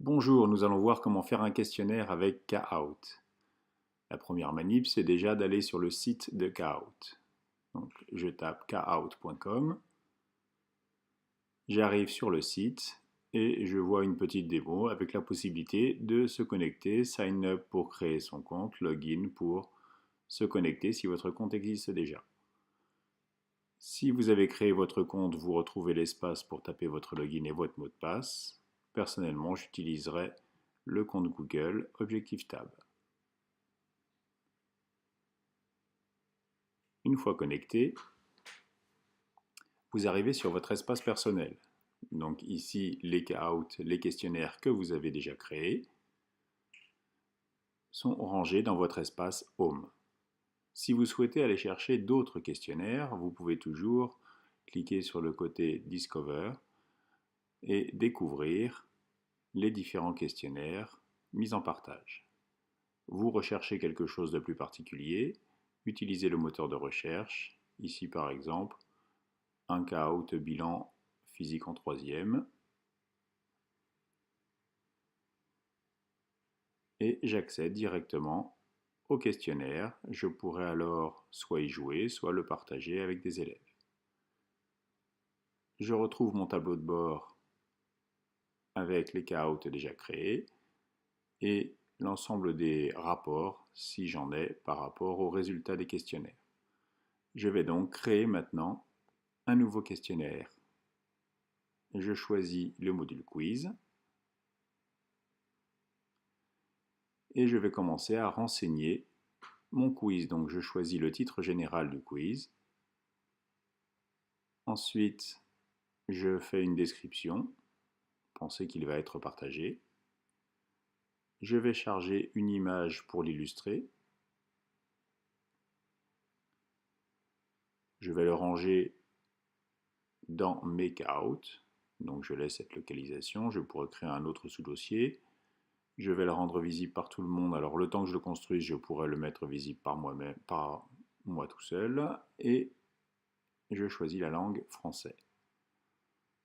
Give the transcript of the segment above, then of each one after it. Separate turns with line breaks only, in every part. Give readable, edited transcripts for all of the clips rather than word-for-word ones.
Bonjour, nous allons voir comment faire un questionnaire avec Kahoot. La première manip, c'est déjà d'aller sur le site de Kahoot. Donc, je tape kahoot.com, j'arrive sur le site et je vois une petite démo avec la possibilité de se connecter, sign up pour créer son compte, login pour se connecter si votre compte existe déjà. Si vous avez créé votre compte, vous retrouvez l'espace pour taper votre login et votre mot de passe. Personnellement, j'utiliserai le compte Google Objectif Tab. Une fois connecté, vous arrivez sur votre espace personnel. Donc ici, les Kahoot, les questionnaires que vous avez déjà créés, sont rangés dans votre espace Home. Si vous souhaitez aller chercher d'autres questionnaires, vous pouvez toujours cliquer sur le côté Discover et découvrir les différents questionnaires mis en partage. Vous recherchez quelque chose de plus particulier, utilisez le moteur de recherche, ici par exemple, un Kahoot bilan physique en troisième, et j'accède directement au questionnaire. Je pourrais alors soit y jouer, soit le partager avec des élèves. Je retrouve mon tableau de bord avec les Kahoot déjà créés et l'ensemble des rapports, si j'en ai, par rapport aux résultats des questionnaires. Je vais donc créer maintenant un nouveau questionnaire. Je choisis le module quiz et je vais commencer à renseigner mon quiz. Donc je choisis le titre général du quiz. Ensuite, je fais une description. Pensez qu'il va être partagé. Je vais charger une image pour l'illustrer. Je vais le ranger dans mes Kahoot. Donc je laisse cette localisation. Je pourrais créer un autre sous-dossier. Je vais le rendre visible par tout le monde. Alors le temps que je le construise, je pourrais le mettre visible par moi-même, par moi tout seul. Et je choisis la langue français.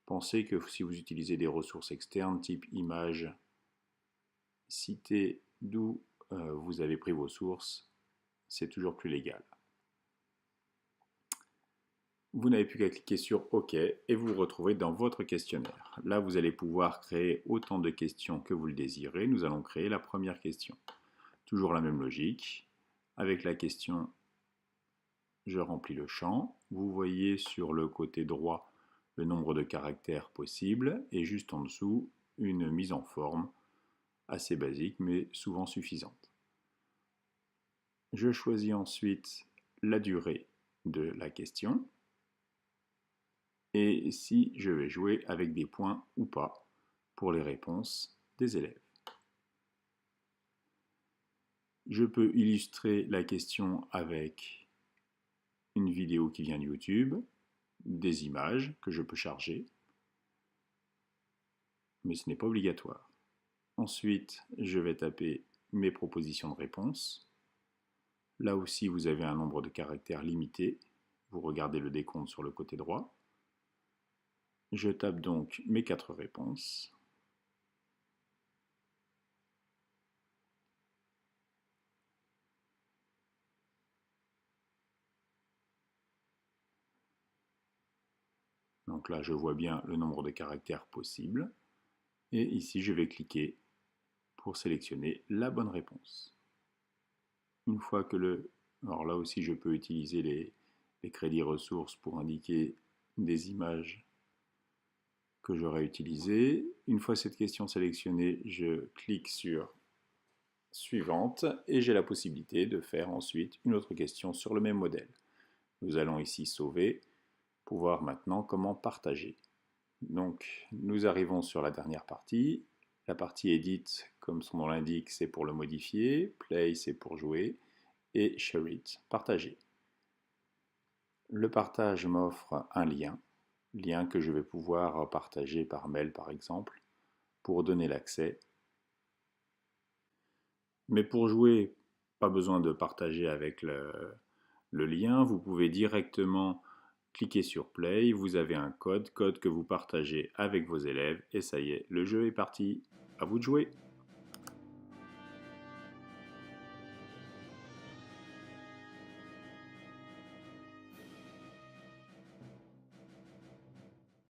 Pensez que si vous utilisez des ressources externes type image, citez d'où vous avez pris vos sources, c'est toujours plus légal. Vous n'avez plus qu'à cliquer sur OK et vous vous retrouvez dans votre questionnaire. Là, vous allez pouvoir créer autant de questions que vous le désirez. Nous allons créer la première question. Toujours la même logique. Avec la question, je remplis le champ. Vous voyez sur le côté droit le nombre de caractères possibles et juste en dessous, une mise en forme assez basique mais souvent suffisante. Je choisis ensuite la durée de la question et si je vais jouer avec des points ou pas pour les réponses des élèves. Je peux illustrer la question avec une vidéo qui vient de YouTube, des images que je peux charger, mais ce n'est pas obligatoire. Ensuite, je vais taper mes propositions de réponse. Là aussi, vous avez un nombre de caractères limité. Vous regardez le décompte sur le côté droit. Je tape donc mes 4 réponses. Donc là, je vois bien le nombre de caractères possibles. Et ici, je vais cliquer pour sélectionner la bonne réponse. Une fois que le... Alors là aussi, je peux utiliser les crédits ressources pour indiquer des images que j'aurais utilisées. Une fois cette question sélectionnée, je clique sur suivante et j'ai la possibilité de faire ensuite une autre question sur le même modèle. Nous allons ici sauver pour voir maintenant comment partager. Donc nous arrivons sur la dernière partie. La partie Edit, comme son nom l'indique, c'est pour le modifier. Play, c'est pour jouer. Et Share It, partager. Le partage m'offre un lien que je vais pouvoir partager par mail par exemple, pour donner l'accès. Mais pour jouer, pas besoin de partager avec le lien, vous pouvez directement cliquer sur Play, vous avez un code que vous partagez avec vos élèves et ça y est, le jeu est parti. À vous de jouer!